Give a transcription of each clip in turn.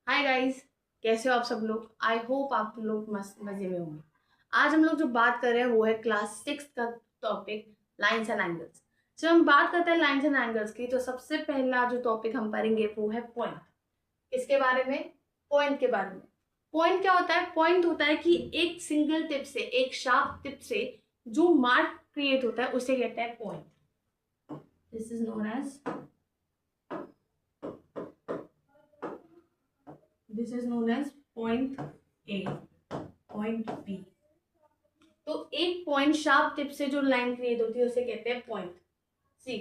Hi guys, कैसे हो आप सब लोग। आई होप आप लोग मस्त मजे में होंगे। आज हम लोग जो बात कर रहे हैं वो है क्लास 6 का टॉपिक लाइंस एंड एंगल्स। जब हम बात करते हैं लाइंस एंड एंगल्स की तो सबसे पहला जो टॉपिक हम पढ़ेंगे वो है पॉइंट। किसके बारे में? पॉइंट के बारे में। पॉइंट क्या होता है? पॉइंट होता है कि एक सिंगल टिप से, एक शार्प टिप से जो मार्क क्रिएट होता है उसे कहते हैं point. This is known as point A, point B. तो एक पॉइंट शार्प टिप से जो लाइन क्रिएट होती है उसे कहते हैं point. See,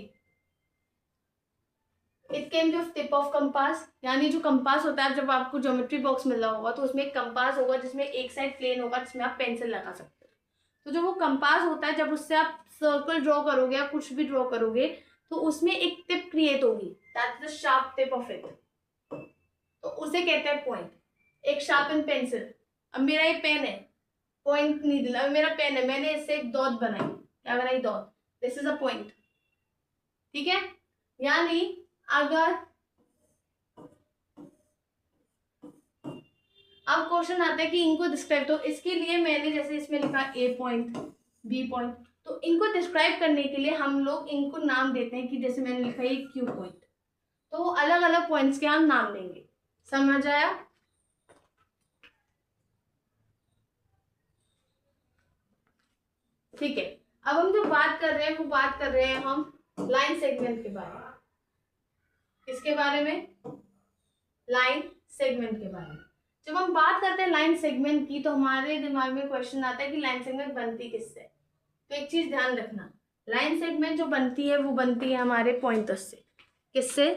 it can be of tip of compass, यानी जो कंपास होता है, जब आपको ज्योमेट्री बॉक्स मिला होगा तो उसमें एक कंपास होगा जिसमें एक साइड प्लेन होगा जिसमें आप पेंसिल लगा सकते हो। तो जो वो कंपास होता है, जब उससे आप सर्कल ड्रॉ करोगे या कुछ भी ड्रॉ करोगे तो उसमें एक टिप क्रिएट होगी, that is the sharp tip of it. तो उसे कहते हैं पॉइंट। एक शार्पन पेंसिल, अब मेरा ये पेन है, पॉइंट नहीं दिला, मेरा पेन है, मैंने इससे एक डॉट बनाई, क्या बनाई? Dot. This is a point. ठीक है। यानी अगर अब क्वेश्चन आता है कि इनको डिस्क्राइब, तो इसके लिए मैंने जैसे इसमें लिखा ए पॉइंट, बी पॉइंट, तो इनको डिस्क्राइब करने के लिए हम लोग इनको नाम देते हैं कि जैसे मैंने लिखा है क्यू पॉइंट, तो वो अलग अलग पॉइंट्स के हम नाम देंगे। समझ आया? ठीक है। अब हम जो बात कर रहे हैं वो बात कर रहे हैं हम लाइन सेगमेंट के बारे में। किसके बारे में? लाइन सेगमेंट के बारे में। जब हम बात करते हैं लाइन सेगमेंट की तो हमारे दिमाग में क्वेश्चन आता है कि लाइन सेगमेंट बनती किससे। तो एक चीज ध्यान रखना, लाइन सेगमेंट जो बनती है वो बनती है हमारे पॉइंटर्स से। किससे?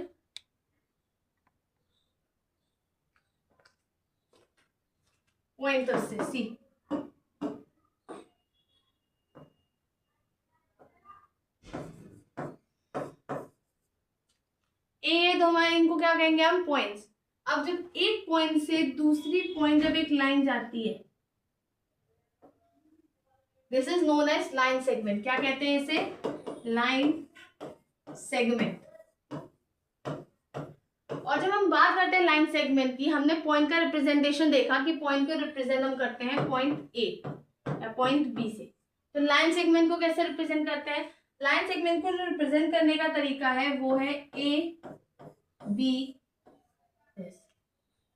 पॉइंटर्स से। सी, ए तो हमारे, इनको क्या कहेंगे हम? पॉइंट्स। अब जब एक पॉइंट से दूसरी पॉइंट जब एक लाइन जाती है, this is known as line segment. क्या कहते हैं इसे? Line segment. और जब हम बात करते हैं लाइन सेगमेंट की, हमने पॉइंट का रिप्रेजेंटेशन देखा कि पॉइंट को रिप्रेजेंट हम करते हैं पॉइंट ए या पॉइंट बी से। तो लाइन सेगमेंट को कैसे रिप्रेजेंट करते हैं? लाइन सेगमेंट को जो रिप्रेजेंट करने का तरीका है वो है ए बी एस।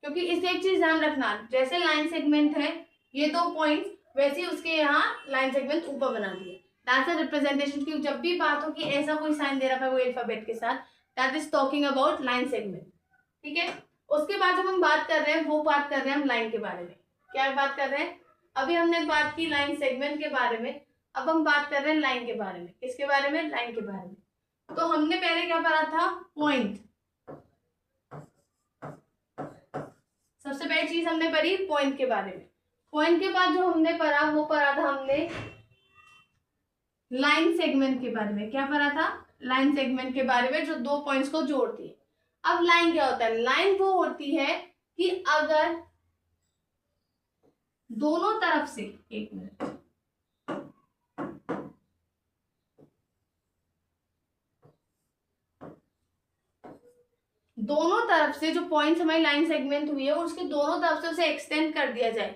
क्योंकि इसे एक चीज ध्यान रखना, जैसे लाइन सेगमेंट है ये दो पॉइंट, वैसे उसके यहाँ लाइन सेगमेंट ऊपर बना दिए। दैट्स अ रिप्रेजेंटेशन की जब भी बात हो कि ऐसा कोई साइन दे रखा है कोई अल्फाबेट के साथ, that is talking about line segment. ठीक है। उसके बाद जब हम बात कर रहे हैं वो बात कर रहे हैं हम लाइन के बारे में। क्या बात कर रहे हैं? अभी हमने बात की लाइन सेगमेंट के बारे में, अब हम बात कर रहे हैं लाइन के बारे में। किसके बारे में? लाइन के बारे में। तो हमने पहले क्या पढ़ा था? पॉइंट। सबसे पहली चीज हमने पढ़ी पॉइंट के बारे में। पॉइंट के बाद जो हमने पढ़ा वो पढ़ा था हमने लाइन सेगमेंट के बारे में। क्या पढ़ा था? लाइन सेगमेंट के बारे में, जो दो पॉइंट्स को जोड़ती है। अब लाइन क्या होता है? लाइन वो होती है कि अगर दोनों तरफ से, एक मिनट, दोनों तरफ से जो पॉइंट्स हमारी लाइन सेगमेंट हुई है उसके दोनों तरफ से उसे एक्सटेंड कर दिया जाए।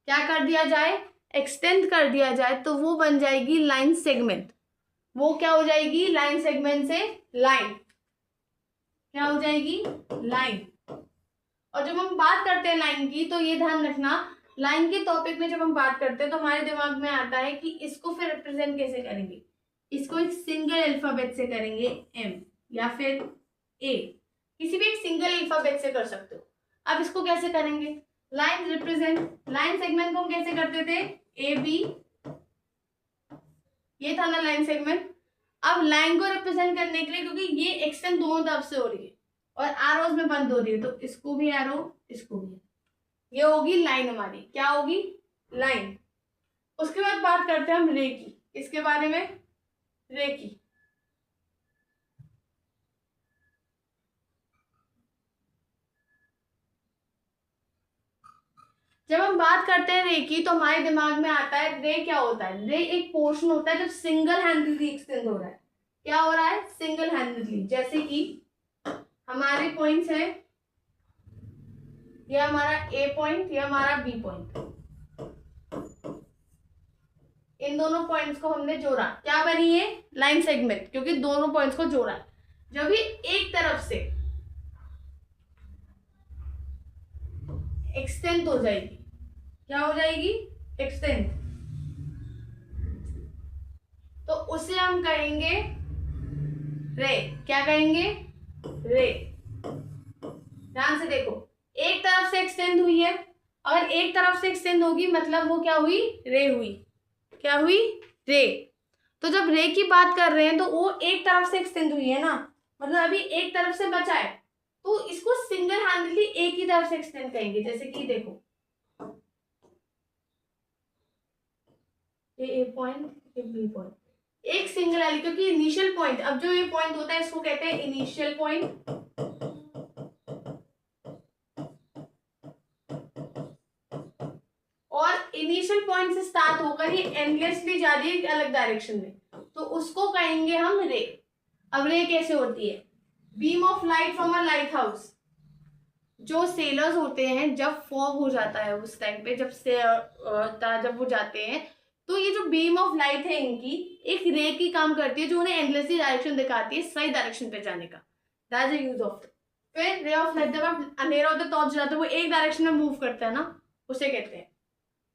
क्या कर दिया जाए? एक्सटेंड कर दिया जाए, तो वो बन जाएगी लाइन सेगमेंट। वो क्या हो जाएगी? लाइन सेगमेंट से लाइन क्या हो जाएगी? लाइन। और जब हम बात करते हैं लाइन की तो ये ध्यान रखना, लाइन के टॉपिक में जब हम बात करते हैं तो हमारे दिमाग में आता है कि इसको फिर रिप्रेजेंट कैसे करेंगे। इसको एक सिंगल अल्फाबेट से करेंगे, एम या फिर ए, किसी भी एक सिंगल अल्फाबेट से कर सकते हो। अब इसको कैसे करेंगे? लाइन रिप्रेजेंट, लाइन सेगमेंट को हम कैसे करते थे? ए बी, ये था ना लाइन सेगमेंट। अब लाइन को रिप्रेजेंट करने के लिए, क्योंकि ये एक्सटेंड दोनों तरफ से हो रही है और एरोज में बंद हो रही है, तो इसको भी एरो, इसको भी, ये होगी लाइन हमारी। क्या होगी? लाइन। उसके बाद बात करते हैं हम रे की। इसके बारे में? रे की। जब हम बात करते हैं रे की तो हमारे दिमाग में आता है रे क्या होता है? रे एक पोर्शन होता है जब सिंगल हैंडेडली एक्सटेंड हो रहा है। क्या हो रहा है? Single handedly. जैसे कि हमारे पॉइंट्स है ये हमारा ए पॉइंट, ये हमारा बी पॉइंट। इन दोनों पॉइंट्स को हमने जोड़ा, क्या बनी है? लाइन सेगमेंट, क्योंकि दोनों पॉइंट्स को जोड़ा। जब ये एक तरफ से एक्सटेंड हो जाएगी, क्या हो जाएगी? एक्सटेंड, तो उसे हम कहेंगे रे। क्या कहेंगे? रे। ध्यान से देखो, एक तरफ से एक्सटेंड हुई है, अगर एक तरफ से एक्सटेंड होगी मतलब वो क्या हुई? रे हुई। क्या हुई? रे। तो जब रे की बात कर रहे हैं तो वो एक तरफ से एक्सटेंड हुई है ना, मतलब अभी एक तरफ से बचा है, तो इसको सिंगल हैंडली एक ही तरफ से एक्सटेंड करेंगे। जैसे कि देखो, ये ए पॉइंट, ये बी पॉइंट, एक सिंगल एल, क्योंकि इनिशियल पॉइंट, अब जो ये पॉइंट होता है इसको कहते हैं इनिशियल पॉइंट। और इनिशियल पॉइंट से स्टार्ट होकर ये एंडलेसली जा रही है अलग डायरेक्शन में, तो उसको कहेंगे हम रे। अब रे कैसे होती है? Beam of light from a light house. जो सेलर्स होते हैं, जब फॉग हो जाता है उस टाइम पे, जब वो जाते हैं, तो ये जो बीम ऑफ लाइट है इनकी एक रे की काम करती है, जो उन्हें एंडलेसली डायरेक्शन दिखाती है सही डायरेक्शन पे जाने का। That's the use of. फिर रे ऑफ लाइट, जब आप अंधेरा होता है टॉर्च जलाते हैं, वो एक डायरेक्शन में मूव करता है ना, उसे कहते हैं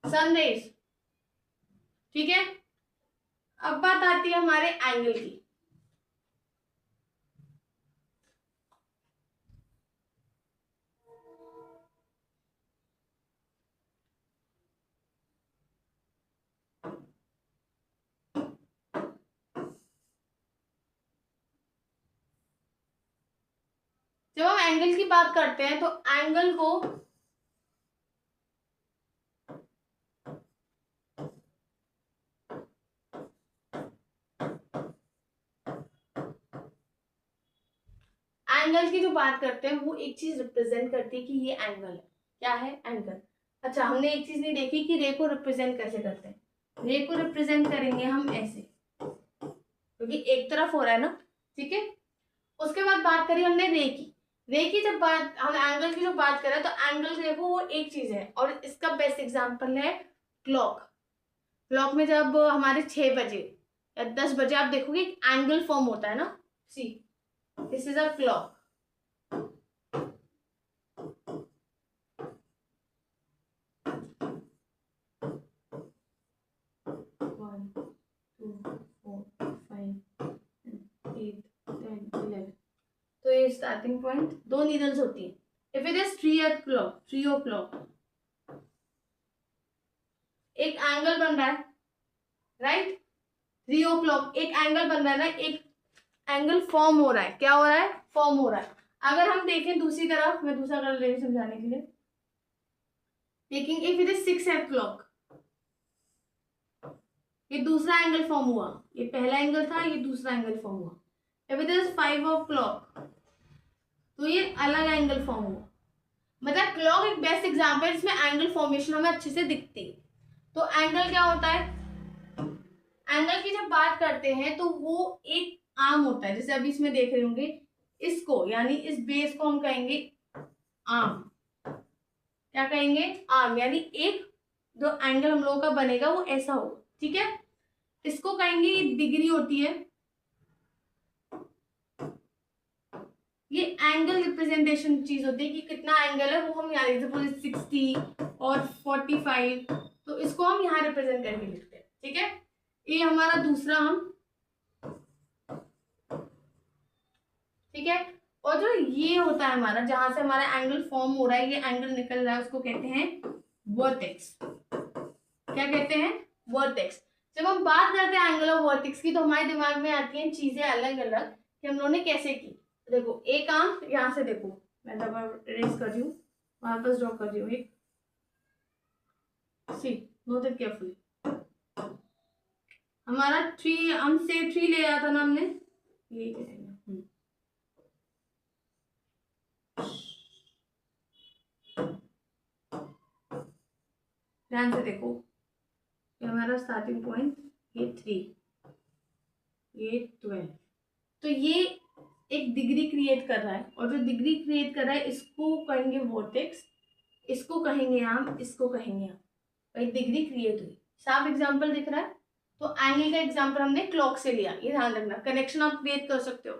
सन रेज। ठीक है, अब बात आती है हमारे एंगल की। जब हम एंगल की बात करते हैं तो एंगल को एंगल की जो बात करते हैं वो एक चीज रिप्रेजेंट करती है कि ये एंगल है। क्या है? एंगल। अच्छा, हमने एक चीज नहीं देखी कि रे को रिप्रेजेंट कैसे करते हैं। रे को रिप्रेजेंट करेंगे हम ऐसे, क्योंकि एक तरफ हो रहा है ना। ठीक है, उसके बाद बात करी हमने रे की। रे की जब बात, हम एंगल की जो बात करें तो एंगल देखो वो एक चीज है, और इसका बेस्ट एग्जांपल है क्लॉक। क्लॉक में जब हमारे 6 बजे या 10 बजे आप देखोगे एंगल फॉर्म होता है ना। सी, दिस इज अ क्लॉक। 1 2 4 5 8 10 11, तो ये स्टार्टिंग पॉइंट, 2 नीडल्स होती है। इफ इट इज 3 o'clock, एक एंगल बन रहा है, राइट? 3 o'clock एक एंगल बन रहा है ना, एक एंगल फॉर्म हो रहा है। क्या हो रहा है? फॉर्म हो रहा है। अगर हम देखें दूसरी तरफ, मैं दूसरा कलर लेंगे समझाने के लिए। लेकिन इफ इट इज 6 o'clock, ये दूसरा एंगल फॉर्म हुआ, ये पहला एंगल था, ये दूसरा एंगल फॉर्म हुआ। इफ इट इज 5 o'clock, तो ये अलग एंगल फॉर्म हुआ। मतलब क्लॉक एक बेस्ट एग्जाम्पल है जिसमें एंगल फॉर्मेशन हमें अच्छे से दिखती है। तो एंगल क्या होता है? एंगल की जब बात करते हैं तो वो एक आर्म होता है, जैसे अभी इसमें देख रहे होंगे, इसको यानी इस बेस को हम कहेंगे आर्म। क्या कहेंगे? आर्म। यानी एक जो एंगल हम लोगों का बनेगा वो ऐसा होगा। ठीक है, इसको कहेंगे डिग्री होती है। ये एंगल रिप्रेजेंटेशन चीज होती है कि कितना एंगल है वो हम यहाँ लिखते, 60 और 45, तो इसको हम यहाँ रिप्रेजेंट करके लिखते हैं। ठीक है, ये हमारा दूसरा हम। ठीक है, और जो ये होता है हमारा, जहां से हमारा एंगल फॉर्म हो रहा है, ये एंगल निकल रहा है, उसको कहते हैं वर्टेक्स। क्या कहते हैं? वर्टेक्स। जब हम बात करते हैं एंगल और वर्टेक्स की, तो हमारे दिमाग में आती हैं चीजें अलग अलग कि हम लोगों ने कैसे की। देखो, एक काम यहाँ से देखो, मैं डबल इरेज कर रही हूँ, वापस ड्रॉ कर रही हूँ एक। सी, नोट इट केयरफुली। हमारा 3, हम से 3 ले रहा था ना हमने, ये ध्यान से देखो, ये हमारा स्टार्टिंग पॉइंट, ये 3, ये 12, तो ये एक डिग्री क्रिएट कर रहा है, और जो डिग्री क्रिएट कर रहा है इसको कहेंगे वर्टेक्स। इसको कहेंगे हम, इसको कहेंगे हम, भाई डिग्री क्रिएट हुई। साफ एग्जाम्पल दिख रहा है। तो एंगल का एग्जाम्पल हमने क्लॉक से लिया, ये ध्यान रखना। कनेक्शन आप क्रिएट कर सकते हो,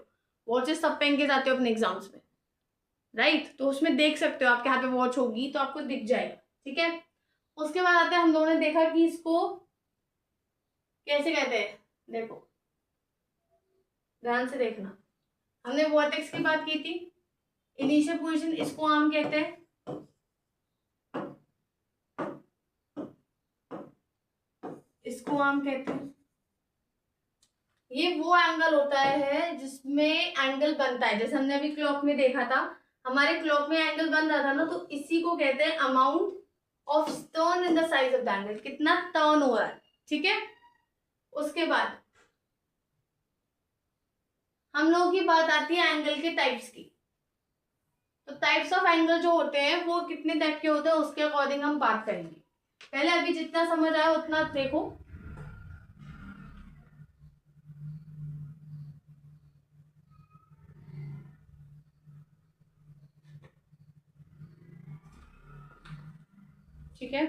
वॉचेस सब पहन के जाते हो अपने एग्जाम्स में, राइट? तो उसमें देख सकते हो, आपके हाथ में वॉच होगी तो आपको दिख जाएगा, ठीक है। उसके बाद आते हैं, हम लोगों ने देखा कि इसको कैसे कहते हैं, देखो ध्यान से देखना। हमने वॉर्टेक्स की बात की थी, इनिशियल पोजीशन, इसको आर्म कहते हैं। इसको आर्म कहते हैं। ये वो एंगल होता है जिसमें एंगल बनता है, जैसे हमने अभी क्लॉक में देखा था, हमारे क्लॉक में एंगल बन रहा था ना, तो इसी को कहते हैं amount of turn in the size of the angle, कितना टर्न हो रहा है, ठीक है। उसके बाद हम लोगों की बात आती है एंगल के टाइप्स की। तो टाइप्स ऑफ एंगल जो होते हैं वो कितने टाइप के होते हैं उसके अकॉर्डिंग हम बात करेंगे। पहले अभी जितना समझ आया उतना देखो। ठीक है,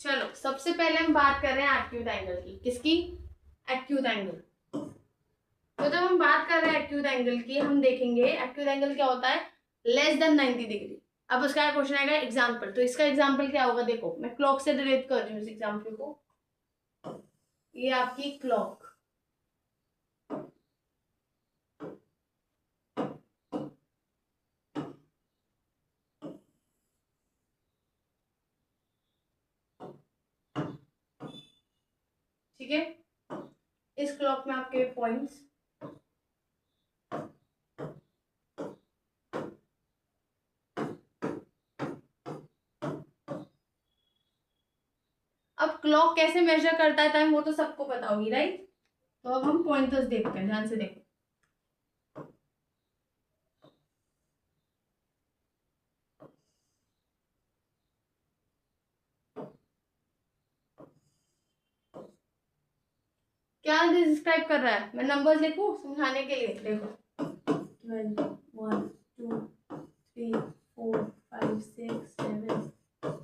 चलो सबसे पहले हम बात कर रहे हैं एक्यूट एंगल की। किसकी? Acute angle. तो जब हम बात कर रहे हैं एक्यूट एंगल की, हम देखेंगे एक्यूट एंगल क्या होता है, लेस देन 90 डिग्री। अब उसका क्वेश्चन आएगा एग्जाम्पल, तो इसका एग्जाम्पल क्या होगा, देखो मैं क्लॉक से रिलेट कर रही हूँ इस एग्जाम्पल को। ये आपकी क्लॉक, ठीक है। इस क्लॉक में आपके पॉइंट्स, अब क्लॉक कैसे मेजर करता है टाइम वो तो सबको पता होगी, राइट? तो अब हम पॉइंटर्स देखते हैं, ध्यान से देखो। क्या डिस्क्राइब कर रहा है, मैं नंबर्स लिखूं समझाने के लिए, देखो 12 1 2 3 4 5 6 7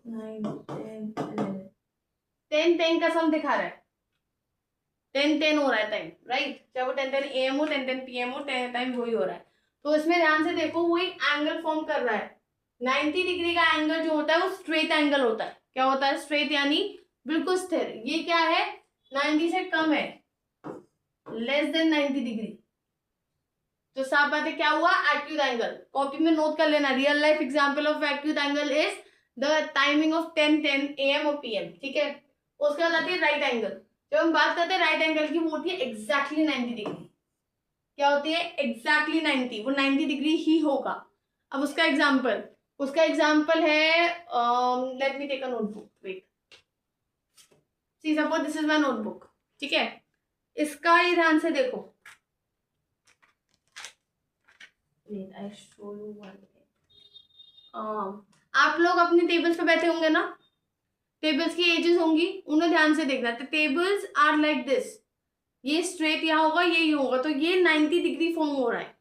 9 10 11 10 10 का सम दिखा रहा है, 10 10 हो रहा है टाइम, राइट? चाहे वो 10 10 AM हो 10 10 PM हो, 10 टाइम वही हो रहा है। तो इसमें ध्यान से देखो, वो एक एंगल फॉर्म कर रहा है। 90 डिग्री का एंगल जो होता है वो स्ट्रेट एंगल होता है। क्या होता है? स्ट्रेट, यानी बिल्कुल स्थिर। ये क्या है? 90 से कम है, लेस देन 90 डिग्री। तो साफ बात है, क्या हुआ? Acute angle. कॉपी में नोट कर लेना, real life example of acute angle is the timing of 10 10 AM और PM, ठीक है। उसके बाद आती है राइट एंगल। जब हम बात करते हैं राइट एंगल की, वो होती है एग्जैक्टली 90 डिग्री। क्या होती है? एग्जैक्टली 90, वो 90 डिग्री ही होगा। अब उसका एग्जाम्पल है, let me take a notebook, wait, see suppose this is my notebook, ठीक है। इसका ही ध्यान से देखो, I show you one thing. आप लोग अपने टेबल्स पे बैठे होंगे ना, टेबल्स की एजेस होंगी, उन्हें ध्यान से देखना। तो टेबल्स आर लाइक दिस, ये स्ट्रेट यहाँ होगा, ये होगा, तो ये 90 डिग्री फॉर्म हो रहा है।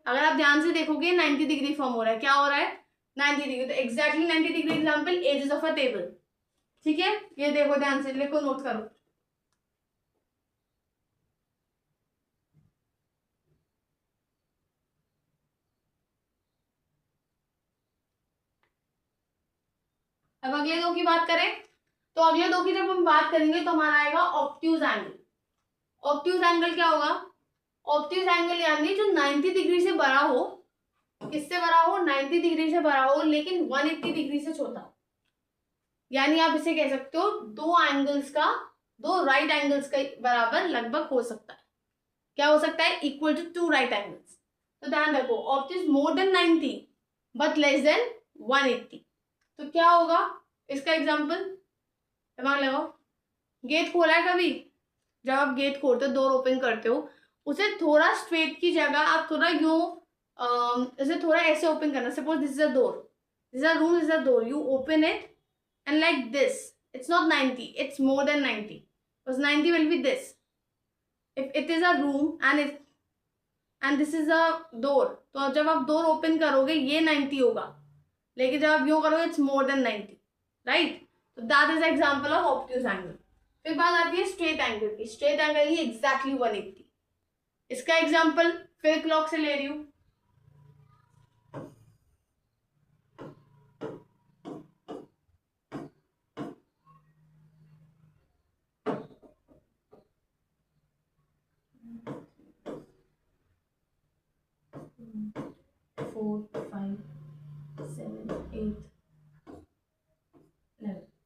अगर आप ध्यान से देखोगे 90 डिग्री फॉर्म हो रहा है। क्या हो रहा है? 90 डिग्री। तो exactly 90 degree example, edges of a table, ठीक है। ये देखो, ध्यान से लिखो, नोट करो। अब अगले दो की बात करें, तो अगले दो की जब हम बात करेंगे तो हमारा आएगा ऑब्ट्यूज एंगल। ऑब्ट्यूज एंगल क्या होगा? ऑब्ट्यूज एंगल यानी जो 90 डिग्री से बड़ा हो। किससे बड़ा हो? 90 डिग्री से बड़ा हो, लेकिन 180 डिग्री से छोटा हो। यानी आप इसे कह सकते हो दो एंगल्स का, दो राइट एंगल्स का बराबर लगभग हो सकता है। क्या हो सकता है? Equal to 2 right angles. तो ध्यान रखो, obtuse more than 90 but less than 180। तो क्या होगा इसका एग्जाम्पल? दिमाग लगाओ। गेट खोला है कभी? जब आप गेट खोलते हो, डोर ओपन करते हो, उसे थोड़ा स्ट्रेट की जगह आप थोड़ा यूं इसे थोड़ा ऐसे ओपन करना. Suppose this is a door, this is a room, this is a door. You open it and like this. It's not 90, it's more than 90, because 90 will be this. If it is a room and this is a door, तो जब आप door open करोगे ये 90 होगा, लेकिन जब आप यूं करोगे इट्स मोर देन 90, राइट? तो that is example of obtuse angle. फिर बात आती है स्ट्रेट एंगल की. स्ट्रेट एंगल ही एग्जैक्टली 180. इसका एग्जांपल फिर क्लॉक से ले रही हूँ.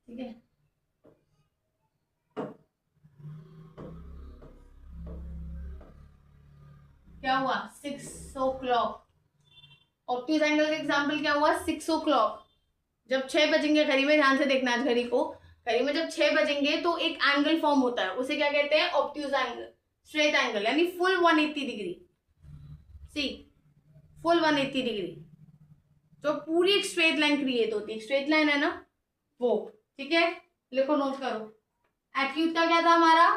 ठीक है. क्या हुआ? 6 o'clock. ऑब्ट्यूज एंगल का एग्जांपल क्या हुआ? 6 o'clock. जब 6 बजेंगे, घड़ी में ध्यान से देखना आज घड़ी को, घड़ी में जब 6 बजेंगे तो एक एंगल फॉर्म होता है, उसे क्या कहते हैं? Obtuse angle. स्ट्रेट एंगल यानी फुल 180 डिग्री. सी, फुल 180 डिग्री जो पूरी एक स्ट्रेट लाइन क्रिएट होती है. स्ट्रेट लाइन है ना वो. ठीक है, लिखो, नोट करो. एक्यूट का क्या था हमारा?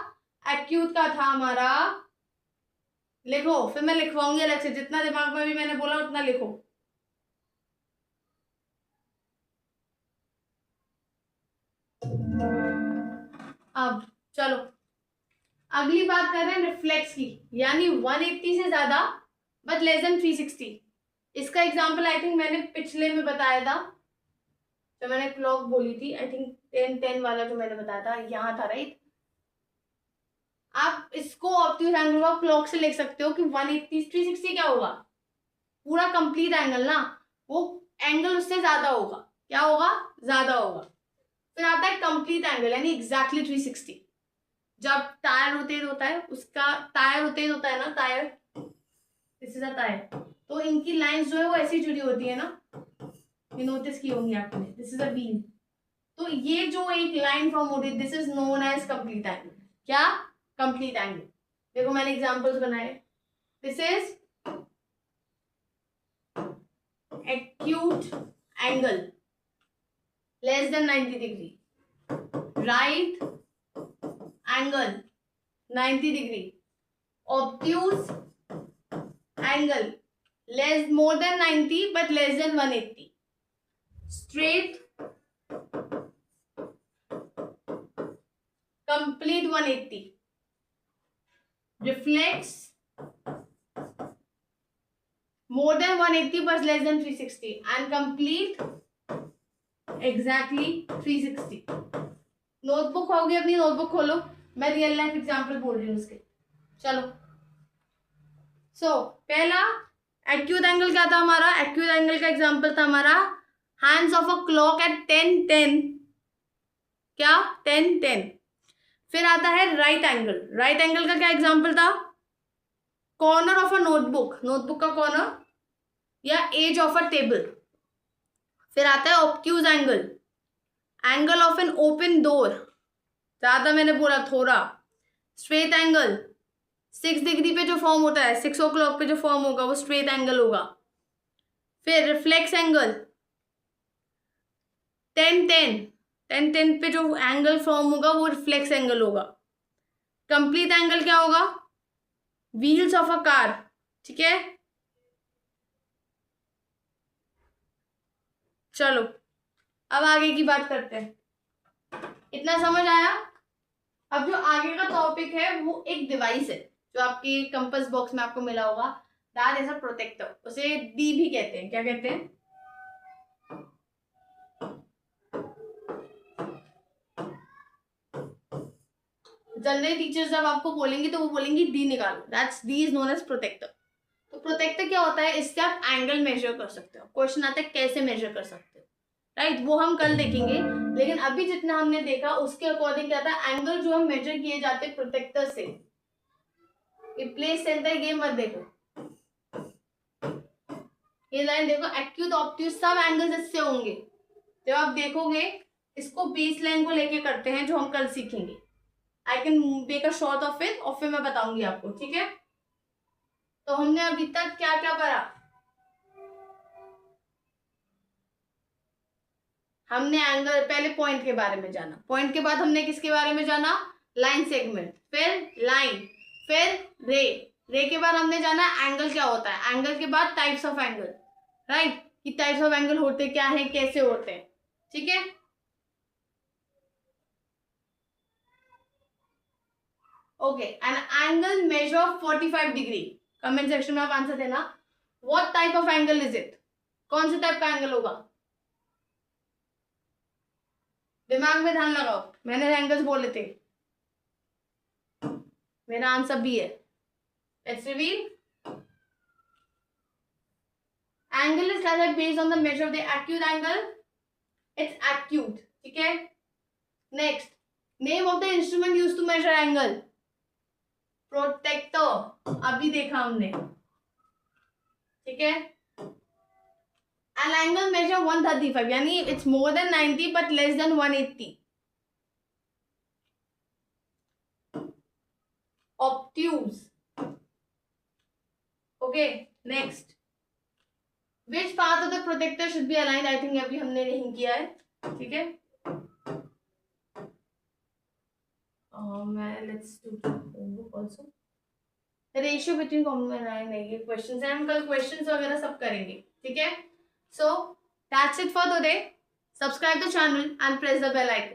एक्यूट का था हमारा, लिखो, फिर मैं लिखवाऊंगी अलग से. जितना दिमाग में भी मैंने बोला उतना लिखो. अब चलो अगली बात कर रहे हैं रिफ्लेक्स की, यानी 180 से ज्यादा बट लेस देन 360. इसका एग्जांपल आई थिंक मैंने पिछले में बताया था, जो मैंने क्लॉक बोली थी. आई थिंक 10 वाला जो मैंने बताया था यहाँ था, राइट? आप इसको ऑब्ट्यूज एंगल ऑफ क्लॉक से लिख सकते हो कि 180 360 क्या होगा? पूरा कंप्लीट एंगल ना, वो एंगल उससे ज्यादा होगा. क्या होगा? ज्यादा होगा. फिर आता है कंप्लीट एंगल यानी एग्जैक्टली 360. जब टायर रोटेट होता है, उसका टायर रोटेट होता है ना, tyre, this is a tyre, तो इनकी लाइंस जो है वो ऐसी जुड़ी होती है ना, ये नोटिस की होंगी आपने. दिस इज अ व्हील, तो ये जो एक लाइन फॉर्म होती है, this is known as complete angle. क्या? Complete angle. देखो मैंने एग्जांपल्स बनाए. This is acute angle less than 90 degree, right angle 90 degree, obtuse angle more than 90 but less than 180, straight complete 180, reflex more than 180 but less than 360, and complete exactly 360. Notebook होगी, अपनी notebook खोलो, मैं real life example बोल रही हूँ उसके. चलो, पहला एक्यूट एंगल क्या था हमारा? एक्यूट एंगल का एग्जांपल था हमारा hands of a clock at 10:10. क्या? 10:10. फिर आता है राइट एंगल. राइट एंगल का क्या एग्जांपल था? Corner of a notebook, notebook का कॉर्नर या एज ऑफ अ टेबल. फिर आता है obtuse angle, angle of an open door. ज्यादा मैंने बोला थोड़ा. स्ट्रेट एंगल 6 डिग्री पे जो फॉर्म होता है, 6 o'clock पे जो फॉर्म होगा वो स्ट्रेट एंगल होगा. फिर रिफ्लेक्स एंगल 10:10 पे जो एंगल फॉर्म होगा वो रिफ्लेक्स एंगल होगा. कंप्लीट एंगल क्या होगा? Wheels of a car. ठीक है, चलो अब आगे की बात करते हैं. इतना समझ आया? अब जो आगे का टॉपिक है वो एक डिवाइस है जो आपके कंपास बॉक्स में आपको मिला होगा. That is a protractor. उसे डी भी कहते हैं. क्या कहते हैं? जनरल टीचर्स जब आपको बोलेंगे तो वो बोलेंगे डी निकालो. That's D is known as protractor. तो प्रोटेक्टर क्या होता है? इससे आप एंगल मेजर कर सकते हो. क्वेश्चन आता है कैसे मेजर कर सकते हो, राइट? वो हम कल देखेंगे, लेकिन अभी जितना हमने देखा उसके अकॉर्डिंग क्या था, एंगल जो हम मेजर किए जाते हैं प्रोटेक्टर से. प्लेस सेंटर ये मत देखो, ये लाइन देखो. एक्यूट ऑब्ट्यूज सब एंगल्स इससे होंगे. जब आप देखोगे इसको बेस लाइन को लेके करते हैं जो हम कल सीखेंगे. I can make a short of it और फिर मैं बताऊंगी आपको, ठीक है। तो हमने अभी तक क्या क्या पढ़ा? हमने एंगल, पहले पॉइंट के बारे में जाना, पॉइंट के बाद हमने किसके बारे में जाना? लाइन सेगमेंट, फिर लाइन, फिर रे, रे के बाद हमने जाना एंगल क्या होता है, एंगल के बाद टाइप्स ऑफ एंगल, राइट, कि टाइप्स ऑफ एंगल होते क्या है, कैसे होते हैं, ठीक है। Okay, an angle measure 45 degree, comment section में आप आंसर देना, what type of angle is it, कौन से टाइप का एंगल होगा? दिमाग में ध्यान लगाओ, मैंने एंगल्स बोले थे, मेरा आंसर बी है। Let's reveal, angle is calculated based on the measure of the acute angle, it's acute, ठीक है। Next, name of the instrument used to measure angle, protractor, अभी देखा हमने, ठीक है। An angle measure 135, यानी it's more than 90 but less than 180. Obtuse. Okay, next. Which part of the protector should be aligned? I think अभी हमने नहीं किया है, ठीक है। Let's do homework also. The ratio between common line, नहीं, ये questions हैं, हम कल questions वगैरह सब करेंगे, ठीक है। So that's it for today. Subscribe the channel and press the bell icon.